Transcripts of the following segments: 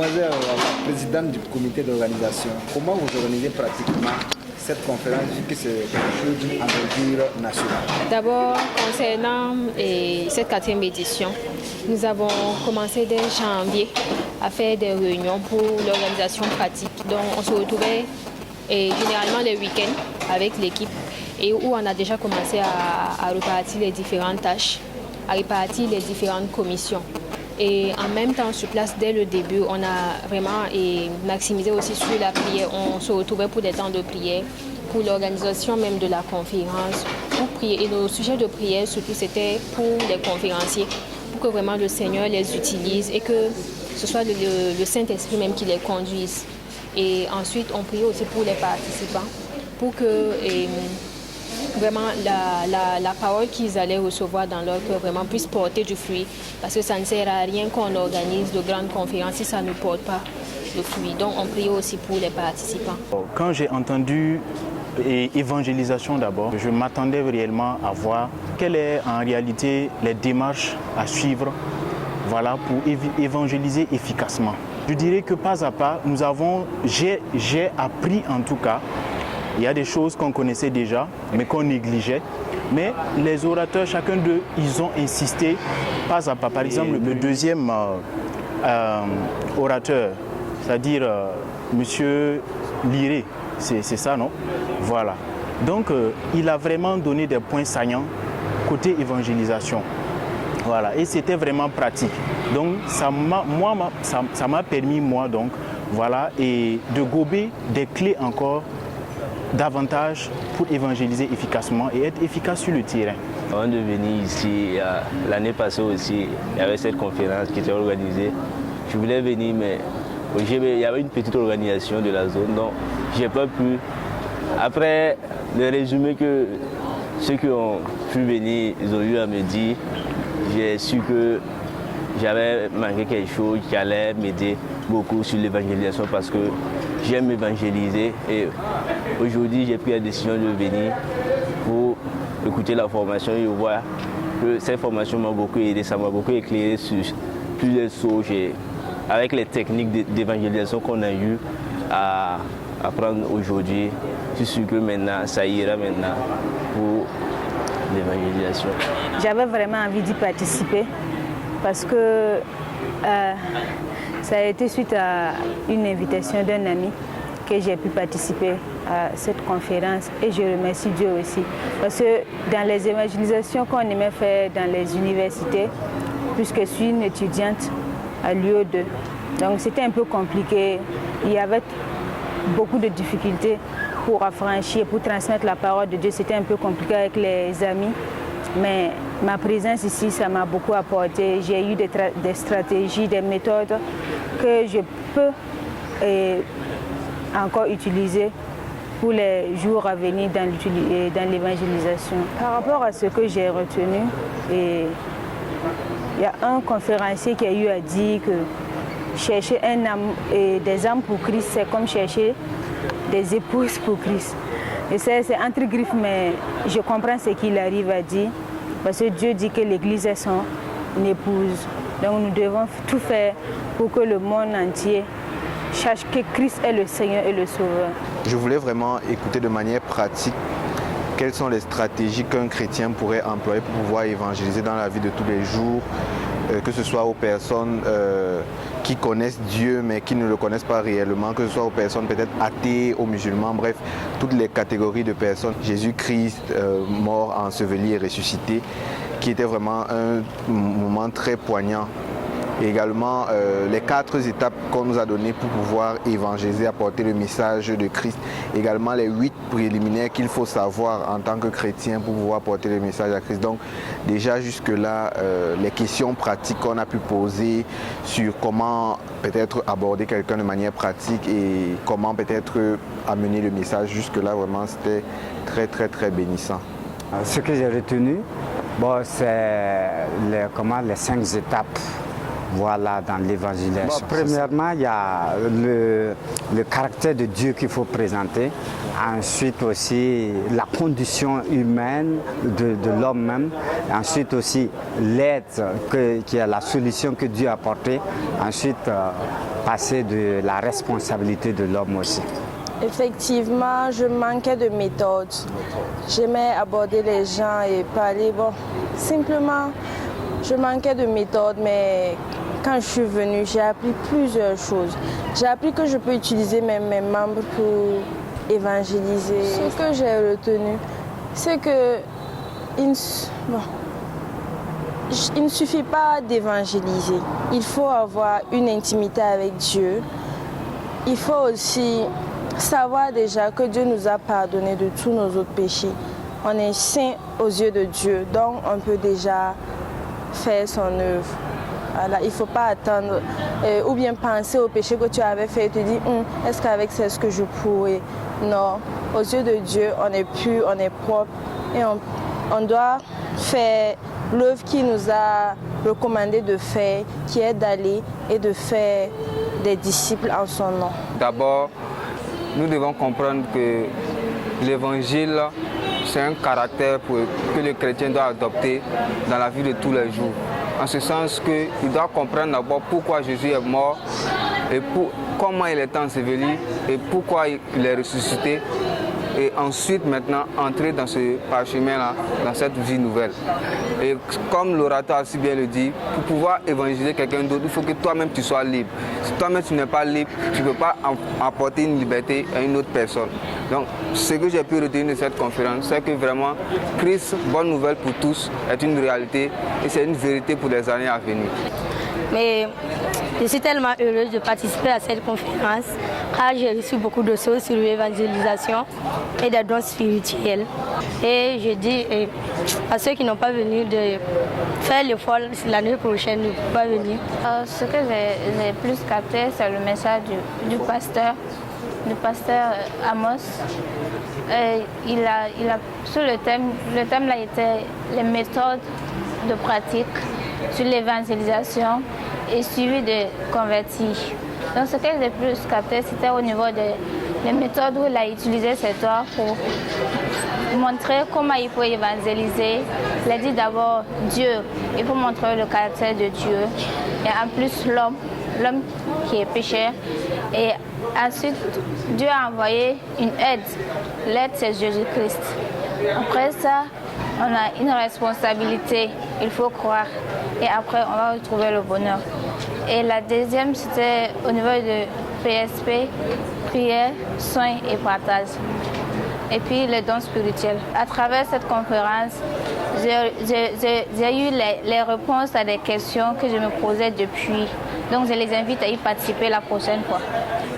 Mademoiselle la présidente du comité d'organisation, comment vous organisez pratiquement cette conférence vu que c'est quelque chose d'une envergure nationale? D'abord, concernant cette 4e édition, nous avons commencé dès janvier à faire des réunions pour l'organisation pratique. Donc on se retrouvait généralement les week-ends avec l'équipe et où on a déjà commencé à repartir les différentes tâches, à répartir les différentes commissions. Et en même temps, sur place, dès le début, on a vraiment maximisé aussi sur la prière. On se retrouvait pour des temps de prière, pour l'organisation même de la conférence, pour prier. Et nos sujets de prière, surtout, c'était pour les conférenciers, pour que vraiment le Seigneur les utilise et que ce soit le Saint-Esprit même qui les conduise. Et ensuite, on priait aussi pour les participants, pour que vraiment la parole qu'ils allaient recevoir dans leur cœur vraiment puisse porter du fruit. Parce que ça ne sert à rien qu'on organise de grandes conférences si ça ne porte pas de fruit. Donc on prie aussi pour les participants. Quand j'ai entendu évangélisation d'abord, je m'attendais réellement à voir quelles sont en réalité les démarches à suivre pour évangéliser efficacement. Je dirais que pas à pas, j'ai appris en tout cas. Il y a des choses qu'on connaissait déjà, mais qu'on négligeait. Mais les orateurs, chacun d'eux, ils ont insisté pas à pas. Par exemple, le deuxième orateur, c'est-à-dire M. Liré, c'est ça, non? Voilà. Donc, il a vraiment donné des points saillants côté évangélisation. Voilà. Et c'était vraiment pratique. Donc, ça m'a permis, moi, donc, et de gober des clés encore davantage pour évangéliser efficacement et être efficace sur le terrain. Avant de venir ici, l'année passée aussi, il y avait cette conférence qui était organisée. Je voulais venir, mais il y avait une petite organisation de la zone, donc je n'ai pas pu. Après le résumé que ceux qui ont pu venir, ils ont eu à me dire, j'ai su que j'avais manqué quelque chose qui allait m'aider beaucoup sur l'évangélisation parce que j'aime évangéliser et aujourd'hui j'ai pris la décision de venir pour écouter la formation et voir que cette formation m'a beaucoup aidé, ça m'a beaucoup éclairé sur plusieurs choses avec les techniques d'évangélisation qu'on a eu à apprendre aujourd'hui. Je suis sûr que maintenant ça ira maintenant pour l'évangélisation. J'avais vraiment envie d'y participer parce que ça a été suite à une invitation d'un ami que j'ai pu participer à cette conférence et je remercie Dieu aussi. Parce que dans les évangélisations qu'on aimait faire dans les universités, puisque je suis une étudiante à l'UE2, donc c'était un peu compliqué. Il y avait beaucoup de difficultés pour affranchir, pour transmettre la parole de Dieu. C'était un peu compliqué avec les amis. Mais ma présence ici, ça m'a beaucoup apporté. J'ai eu des stratégies, des méthodes que je peux encore utiliser pour les jours à venir dans l'évangélisation. Par rapport à ce que j'ai retenu, il y a un conférencier qui a eu à dire que chercher des âmes pour Christ, c'est comme chercher des épouses pour Christ. Et c'est entre griffes, mais je comprends ce qu'il arrive à dire. Parce que Dieu dit que l'Église est son épouse. Donc nous devons tout faire pour que le monde entier sache que Christ est le Seigneur et le Sauveur. Je voulais vraiment écouter de manière pratique quelles sont les stratégies qu'un chrétien pourrait employer pour pouvoir évangéliser dans la vie de tous les jours, que ce soit aux personnes qui connaissent Dieu mais qui ne le connaissent pas réellement, que ce soit aux personnes peut-être athées, aux musulmans, bref, toutes les catégories de personnes. Jésus-Christ, mort, enseveli et ressuscité, qui était vraiment un moment très poignant. Et également les 4 étapes qu'on nous a données pour pouvoir évangéliser, apporter le message de Christ. Également les 8 préliminaires qu'il faut savoir en tant que chrétien pour pouvoir porter le message à Christ. Donc déjà jusque-là, les questions pratiques qu'on a pu poser sur comment peut-être aborder quelqu'un de manière pratique et comment peut-être amener le message, jusque-là vraiment c'était très très très bénissant. Ce que j'ai retenu, c'est les 5 étapes voilà, dans l'évangélisation. Bon, premièrement, il y a le caractère de Dieu qu'il faut présenter. Ensuite aussi, la condition humaine de l'homme même. Ensuite aussi, l'aide, qui est la solution que Dieu a apportée. Ensuite, passer de la responsabilité de l'homme aussi. Effectivement, je manquais de méthode. J'aimais aborder les gens et parler. Bon, simplement, je manquais de méthode, mais quand je suis venue, j'ai appris plusieurs choses. J'ai appris que je peux utiliser mes membres pour évangéliser. Ce que j'ai retenu, c'est que il ne suffit pas d'évangéliser. Il faut avoir une intimité avec Dieu. Il faut aussi savoir déjà que Dieu nous a pardonné de tous nos autres péchés. On est saint aux yeux de Dieu, donc on peut déjà faire son œuvre. Voilà, il ne faut pas attendre ou bien penser au péché que tu avais fait et te dire est-ce qu'avec c'est ce que je pourrais. Non, aux yeux de Dieu, on est pur, on est propre et on doit faire l'œuvre qu'il nous a recommandé de faire, qui est d'aller et de faire des disciples en son nom. D'abord, nous devons comprendre que l'évangile, c'est un caractère que le chrétien doit adopter dans la vie de tous les jours. En ce sens qu'il doit comprendre d'abord pourquoi Jésus est mort et comment il est enseveli et pourquoi il est ressuscité. Et ensuite, maintenant, entrer dans ce parchemin-là, dans cette vie nouvelle. Et comme l'orateur a si bien le dit, pour pouvoir évangéliser quelqu'un d'autre, il faut que toi-même tu sois libre. Si toi-même tu n'es pas libre, tu ne peux pas apporter une liberté à une autre personne. Donc, ce que j'ai pu retenir de cette conférence, c'est que vraiment, Christ, bonne nouvelle pour tous, est une réalité et c'est une vérité pour les années à venir. Mais je suis tellement heureuse de participer à cette conférence car j'ai reçu beaucoup de choses sur l'évangélisation et des dons spirituels. Et je dis à ceux qui n'ont pas venu de faire l'effort l'année prochaine de ne pas venir. Ce que j'ai plus capté, c'est le message du pasteur Amos. Il a sur le thème là était les méthodes de pratique sur l'évangélisation et suivi de convertis. Donc ce que j'ai plus capté, c'était au niveau des méthodes où il a utilisé ses doigts pour montrer comment il faut évangéliser. Il a dit d'abord Dieu, il faut montrer le caractère de Dieu. Et en plus l'homme qui est pécheur. Et ensuite, Dieu a envoyé une aide. L'aide, c'est Jésus-Christ. Après ça, on a une responsabilité, il faut croire. Et après, on va retrouver le bonheur. Et la deuxième, c'était au niveau de PSP, prière, soins et partage. Et puis les dons spirituels. À travers cette conférence, j'ai eu les réponses à des questions que je me posais depuis. Donc je les invite à y participer la prochaine fois.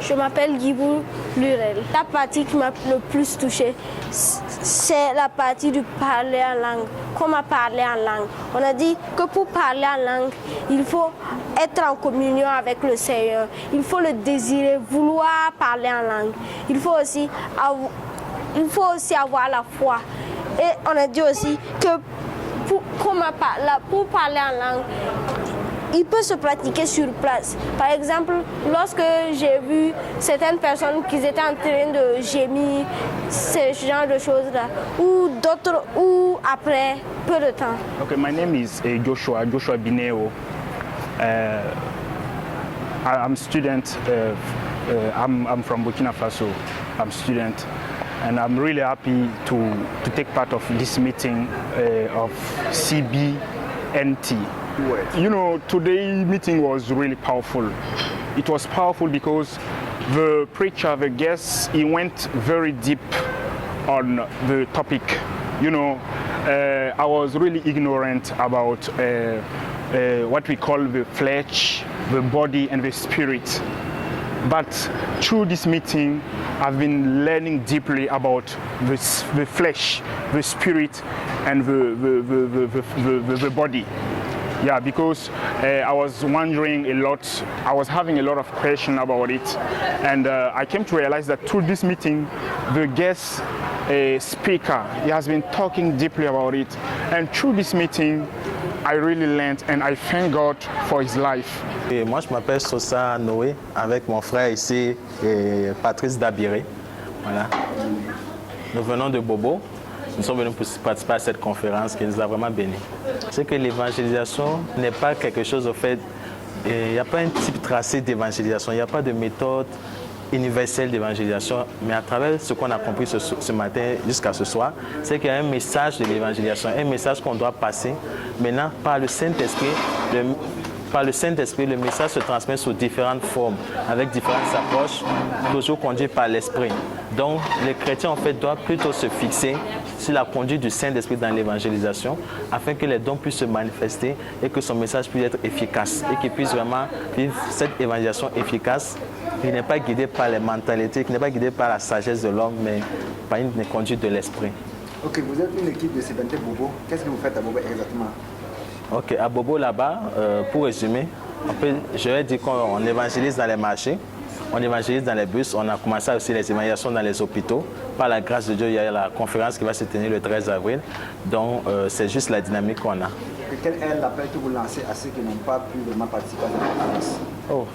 Je m'appelle Guibou Lurel. La partie qui m'a le plus touchée, c'est la partie du parler en langue. Comment parler en langue? On a dit que pour parler en langue, il faut être en communion avec le Seigneur. Il faut le désirer, vouloir parler en langue. Il faut aussi avoir la foi. Et on a dit aussi que pour parler en langue, il peut se pratiquer sur place. Par exemple, lorsque j'ai vu certaines personnes qui étaient en train de gémir, ce genre de choses-là, ou d'autres, ou après peu de temps. Okay, my name is Joshua Bineo. I'm student. I'm from Burkina Faso. I'm student. And I'm really happy to take part of this meeting of CBNT. You know, today's meeting was really powerful. It was powerful because the preacher, the guest, he went very deep on the topic. You know, I was really ignorant about what we call the flesh, the body, and the spirit. But through this meeting, I've been learning deeply about the flesh, the spirit, and the body. Yeah, because I was wondering a lot, I was having a lot of questions about it, and I came to realize that through this meeting, the guest speaker, he has been talking deeply about it, and through this meeting, I really learned and I thank God for his life. Et moi, je m'appelle Sosa Noé avec mon frère ici, Patrice Dabiré. Voilà. Nous venons de Bobo. Nous sommes venus pour participer à cette conférence qui nous a vraiment bénis. C'est que l'évangélisation n'est pas quelque chose, au fait, il n'y a pas un type tracé d'évangélisation, il n'y a pas de méthode universelle d'évangélisation, mais à travers ce qu'on a compris ce matin jusqu'à ce soir, c'est qu'il y a un message de l'évangélisation, un message qu'on doit passer. Maintenant, par le Saint-Esprit, le message se transmet sous différentes formes, avec différentes approches, toujours conduites par l'Esprit. Donc, les chrétiens, en fait, doivent plutôt se fixer sur la conduite du Saint-Esprit dans l'évangélisation, afin que les dons puissent se manifester et que son message puisse être efficace, et qu'il puisse vraiment vivre cette évangélisation efficace, qui n'est pas guidée par les mentalités, qui n'est pas guidée par la sagesse de l'homme, mais par une conduite de l'Esprit. Ok, vous êtes une équipe de C20 Bobo. Qu'est-ce que vous faites à Bobo exactement? Ok, à Bobo là-bas, pour résumer, je vais dire qu'on évangélise dans les marchés, on évangélise dans les bus, on a commencé aussi les évangélisations dans les hôpitaux. Par la grâce de Dieu, il y a la conférence qui va se tenir le 13 avril, donc c'est juste la dynamique qu'on a. Et quel est l'appel que vous lancez à ceux qui n'ont pas pu vraiment participer à cette conférence?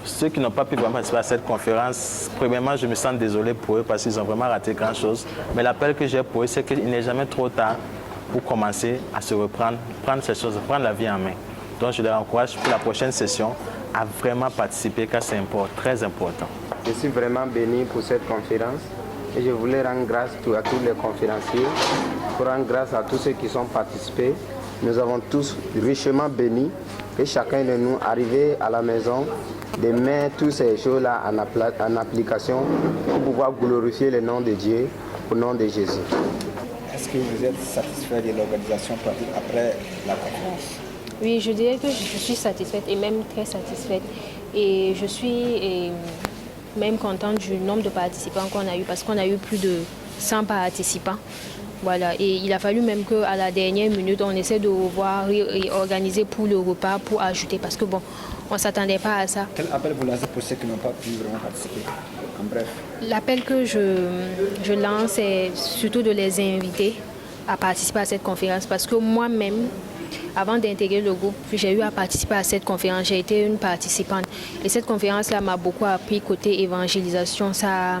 Ceux qui n'ont pas pu vraiment participer à cette conférence, premièrement, je me sens désolé pour eux parce qu'ils ont vraiment raté grand-chose. Mais l'appel que j'ai pour eux, c'est qu'il n'est jamais trop tard pour commencer à se reprendre, prendre ces choses, prendre la vie en main. Donc je les encourage pour la prochaine session à vraiment participer car c'est très important. Je suis vraiment béni pour cette conférence et je voulais rendre grâce à tous les conférenciers, pour rendre grâce à tous ceux qui sont participés. Nous avons tous richement béni et chacun de nous arrivé à la maison de mettre toutes ces choses-là en application pour pouvoir glorifier le nom de Dieu au nom de Jésus. Est-ce que vous êtes satisfait de l'organisation pratique après la conférence? Oui, je dirais que je suis satisfaite et même très satisfaite. Et je suis même contente du nombre de participants qu'on a eu parce qu'on a eu plus de 100 participants. Voilà. Et il a fallu même qu'à la dernière minute, on essaie de revoir et organiser pour le repas, pour ajouter parce que bon, on ne s'attendait pas à ça. Quel appel vous lancez pour ceux qui n'ont pas pu vraiment participer? En bref. L'appel que je lance est surtout de les inviter à participer à cette conférence parce que moi-même, avant d'intégrer le groupe, j'ai eu à participer à cette conférence. J'ai été une participante. Et cette conférence-là m'a beaucoup appris côté évangélisation. Ça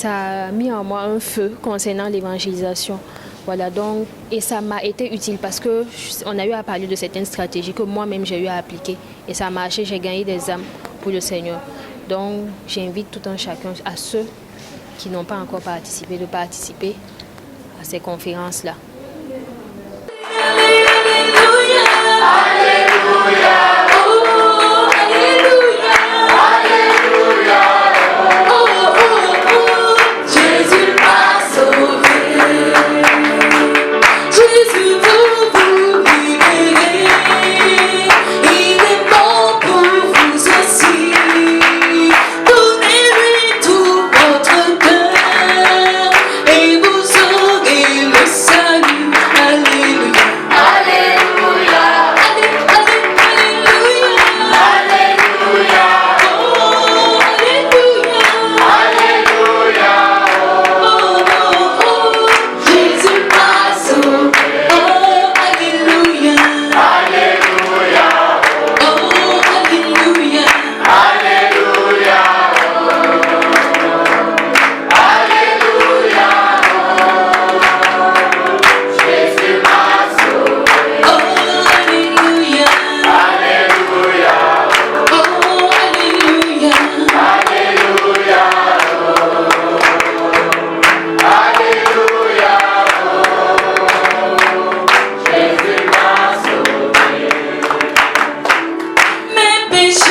a mis en moi un feu concernant l'évangélisation. Voilà, donc, et ça m'a été utile parce qu'on a eu à parler de certaines stratégies que moi-même j'ai eu à appliquer. Et ça a marché, j'ai gagné des âmes pour le Seigneur. Donc, j'invite tout un chacun, à ceux qui n'ont pas encore participé, de participer à ces conférences-là. Mes péchés